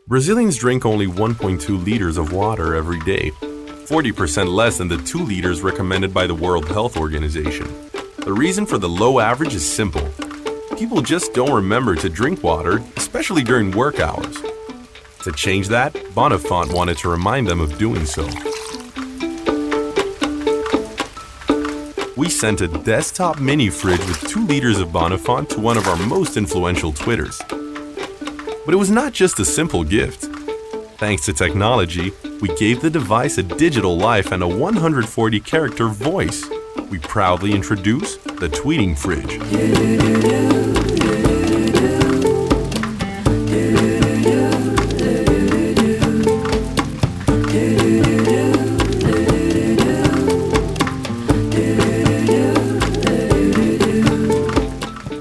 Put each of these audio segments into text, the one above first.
Brazilians drink only 1.2 liters of water every day, 40% less than the 2 liters recommended by the World Health Organization. The reason for the low average is simple. People just don't remember to drink water, especially during work hours. To change that, Bonafont wanted to remind them of doing so. We sent a desktop mini fridge with 2 liters of Bonafont to one of our most influential Twitters. But it was not just a simple gift. Thanks to technology, we gave the device a digital life and a 140-character voice. We proudly introduce the tweeting fridge.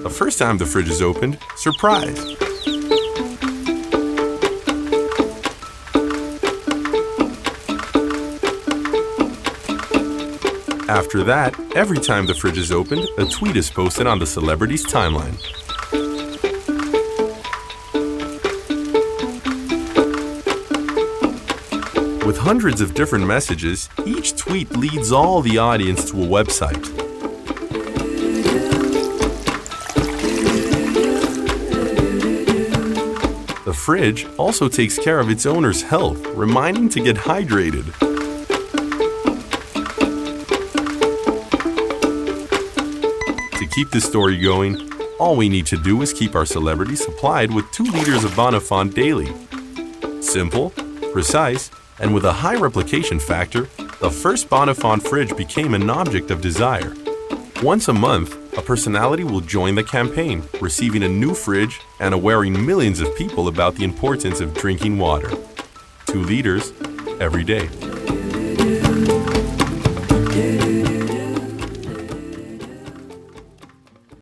The first time the fridge is opened, surprise! After that, every time the fridge is opened, a tweet is posted on the celebrity's timeline. With hundreds of different messages, each tweet leads all the audience to a website. The fridge also takes care of its owner's health, reminding to get hydrated. To keep this story going, all we need to do is keep our celebrity supplied with 2 liters of Bonafont daily. Simple, precise, and with a high replication factor, the first Bonafont fridge became an object of desire. Once a month, a personality will join the campaign, receiving a new fridge and awareing millions of people about the importance of drinking water. 2 liters every day.